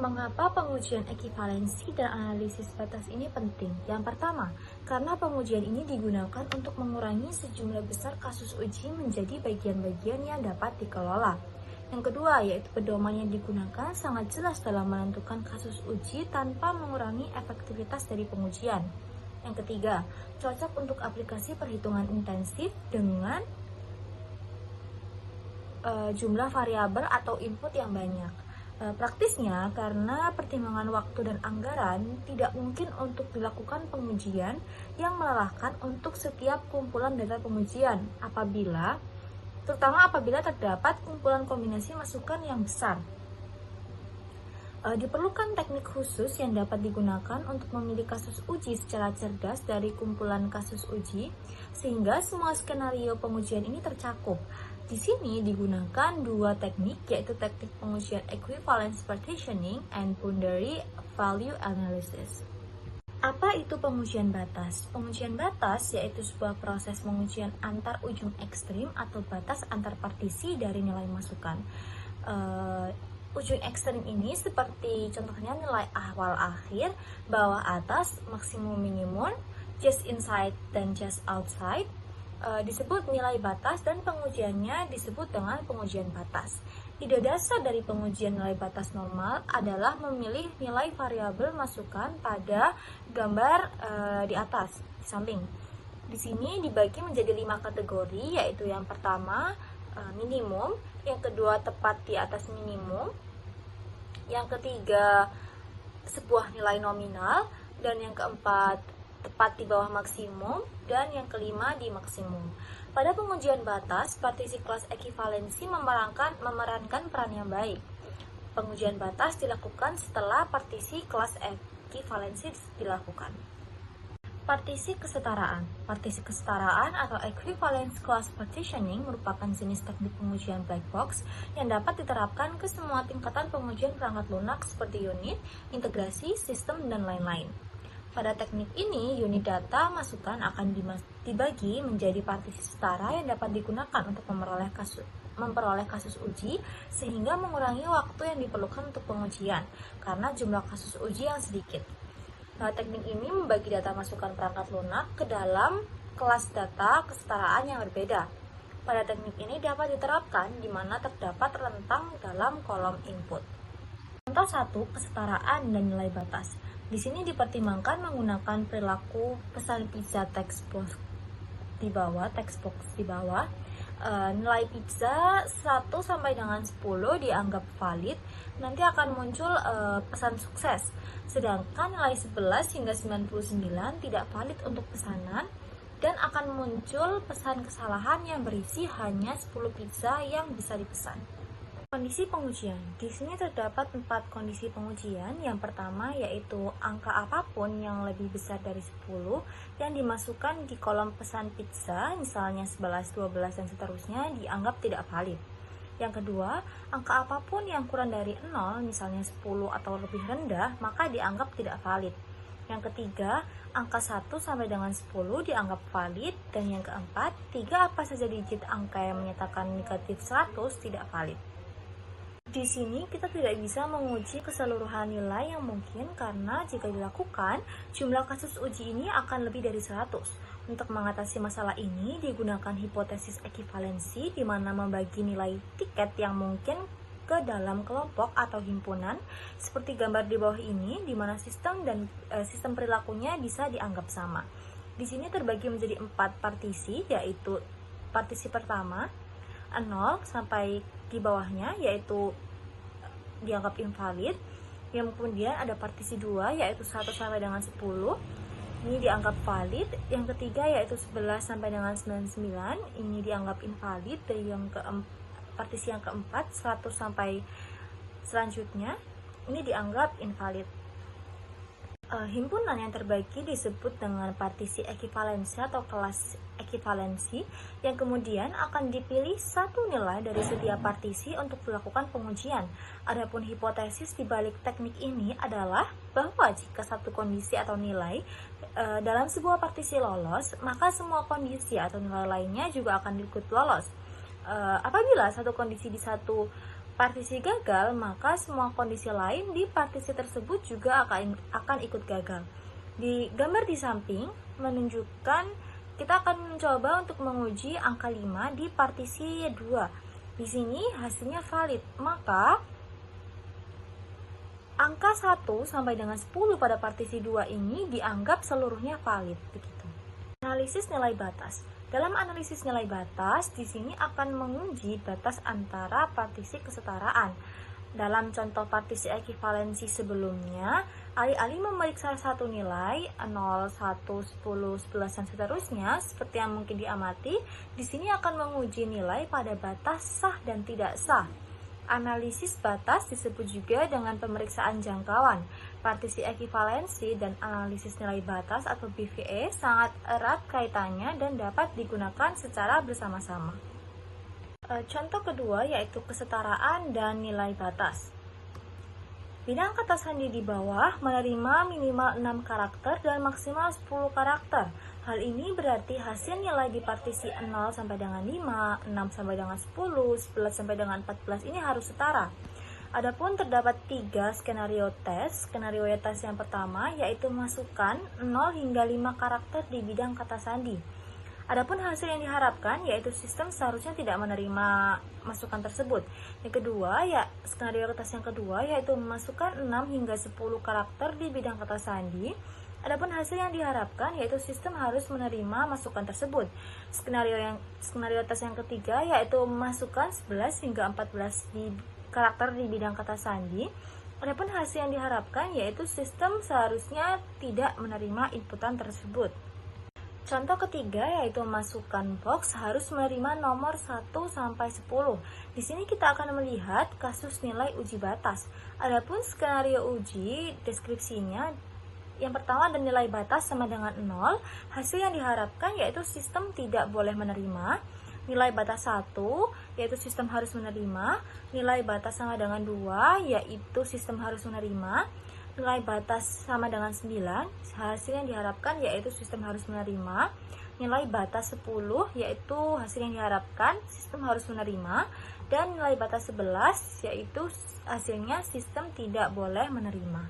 Mengapa pengujian ekivalensi dan analisis batas ini penting? Yang pertama, karena pengujian ini digunakan untuk mengurangi sejumlah besar kasus uji menjadi bagian-bagian yang dapat dikelola. Yang kedua, yaitu pedoman yang digunakan sangat jelas dalam menentukan kasus uji tanpa mengurangi efektivitas dari pengujian. Yang ketiga, cocok untuk aplikasi perhitungan intensif dengan jumlah variabel atau input yang banyak. Praktisnya, karena pertimbangan waktu dan anggaran, tidak mungkin untuk dilakukan pengujian yang melelahkan untuk setiap kumpulan data pengujian terutama apabila terdapat kumpulan kombinasi masukan yang besar. Diperlukan teknik khusus yang dapat digunakan untuk memilih kasus uji secara cerdas dari kumpulan kasus uji, sehingga semua skenario pengujian ini tercakup. Di sini digunakan dua teknik, yaitu teknik pengujian equivalence partitioning and boundary value analysis. Apa itu pengujian batas? Pengujian batas yaitu sebuah proses pengujian antar ujung ekstrim atau batas antar partisi dari nilai masukan. Ujung ekstrim ini seperti contohnya nilai awal akhir, bawah atas, maksimum minimum, just inside dan just outside. Disebut nilai batas dan pengujiannya disebut dengan pengujian batas. Ide dasar dari pengujian nilai batas normal adalah memilih nilai variabel masukan pada gambar di atas, di samping. Di sini dibagi menjadi 5 kategori, yaitu yang pertama minimum, yang kedua tepat di atas minimum, yang ketiga sebuah nilai nominal, dan yang keempat tepat di bawah maksimum, dan yang kelima di maksimum. Pada pengujian batas, partisi kelas ekivalensi memerankan peran yang baik. Pengujian batas dilakukan setelah partisi kelas ekivalensi dilakukan. Partisi kesetaraan. Partisi kesetaraan atau equivalence class partitioning merupakan jenis teknik pengujian black box yang dapat diterapkan ke semua tingkatan pengujian perangkat lunak seperti unit, integrasi, sistem, dan lain-lain. Pada teknik ini, unit data masukan akan dibagi menjadi partisi setara yang dapat digunakan untuk memperoleh kasus uji, sehingga mengurangi waktu yang diperlukan untuk pengujian karena jumlah kasus uji yang sedikit. Teknik ini membagi data masukan perangkat lunak ke dalam kelas data kesetaraan yang berbeda. Pada teknik ini dapat diterapkan di mana terdapat rentang dalam kolom input. Contoh 1, kesetaraan dan nilai batas. Di sini dipertimbangkan menggunakan perilaku pesan pizza text box di bawah. Nilai pizza 1 sampai dengan 10 dianggap valid, nanti akan muncul pesan sukses. Sedangkan nilai 11 hingga 99 tidak valid untuk pesanan dan akan muncul pesan kesalahan yang berisi hanya 10 pizza yang bisa dipesan. Kondisi pengujian. Di sini terdapat 4 kondisi pengujian. Yang pertama yaitu angka apapun yang lebih besar dari 10 yang dimasukkan di kolom pesan pizza, misalnya 11, 12 dan seterusnya, dianggap tidak valid. Yang kedua, angka apapun yang kurang dari 0, misalnya 10 atau lebih rendah, maka dianggap tidak valid. Yang ketiga, angka 1 sampai dengan 10 dianggap valid. Dan yang keempat, 3 apa saja digit angka yang menyatakan negatif 100 tidak valid. Di sini kita tidak bisa menguji keseluruhan nilai yang mungkin karena jika dilakukan, jumlah kasus uji ini akan lebih dari 100. Untuk mengatasi masalah ini digunakan hipotesis ekivalensi, di mana membagi nilai tiket yang mungkin ke dalam kelompok atau himpunan seperti gambar di bawah ini, di mana sistem perilakunya bisa dianggap sama. Di sini terbagi menjadi 4 partisi, yaitu partisi pertama 0 sampai di bawahnya yaitu dianggap invalid. Yang kemudian ada partisi 2 yaitu 1 sampai dengan 10, ini dianggap valid. Yang ketiga yaitu 11 sampai dengan 99, ini dianggap invalid. Dan partisi yang keempat 100 sampai selanjutnya, ini dianggap invalid. Himpunan yang terbagi disebut dengan partisi ekivalensi atau kelas ekivalensi, yang kemudian akan dipilih satu nilai dari setiap partisi untuk dilakukan pengujian. Adapun hipotesis di balik teknik ini adalah bahwa jika satu kondisi atau nilai dalam sebuah partisi lolos, maka semua kondisi atau nilai lainnya juga akan ikut lolos. Apabila satu kondisi di satu partisi gagal, maka semua kondisi lain di partisi tersebut juga akan ikut gagal. Di gambar di samping menunjukkan kita akan mencoba untuk menguji angka 5 di partisi 2. Di sini hasilnya valid, maka angka 1 sampai dengan 10 pada partisi 2 ini dianggap seluruhnya valid. Begitu. Analisis nilai batas. Dalam analisis nilai batas, di sini akan menguji batas antara partisi kesetaraan. Dalam contoh partisi ekivalensi sebelumnya, alih-alih memeriksa satu nilai 0, 1, 10, 11 dan seterusnya seperti yang mungkin diamati, di sini akan menguji nilai pada batas sah dan tidak sah. Analisis batas disebut juga dengan pemeriksaan jangkauan. Partisi ekivalensi dan analisis nilai batas atau BVE sangat erat kaitannya dan dapat digunakan secara bersama-sama. Contoh kedua yaitu kesetaraan dan nilai batas. Bidang kata sandi di bawah menerima minimal 6 karakter dan maksimal 10 karakter. Hal ini berarti hasil nilai di partisi 0 sampai dengan 5, 6 sampai dengan 10, 11 sampai dengan 14 ini harus setara. Adapun terdapat 3 skenario tes. Skenario tes yang pertama yaitu masukkan 0 hingga 5 karakter di bidang kata sandi. Adapun hasil yang diharapkan yaitu sistem seharusnya tidak menerima masukan tersebut. Yang kedua, skenario tes yang kedua yaitu memasukkan 6 hingga 10 karakter di bidang kata sandi. Adapun hasil yang diharapkan yaitu sistem harus menerima masukan tersebut. Skenario tes yang ketiga yaitu memasukkan 11 hingga 14 karakter di bidang kata sandi. Adapun hasil yang diharapkan yaitu sistem seharusnya tidak menerima inputan tersebut. Contoh ketiga yaitu memasukkan box harus menerima nomor 1 sampai 10. Di sini kita akan melihat kasus nilai uji batas. Adapun skenario uji deskripsinya yang pertama dan nilai batas sama dengan 0. Hasil yang diharapkan yaitu sistem tidak boleh menerima. Nilai batas 1 yaitu sistem harus menerima. Nilai batas sama dengan 2 yaitu sistem harus menerima. Nilai batas sama dengan 9, hasil yang diharapkan yaitu sistem harus menerima. Nilai batas 10 yaitu hasil yang diharapkan sistem harus menerima. Dan nilai batas 11 yaitu hasilnya sistem tidak boleh menerima.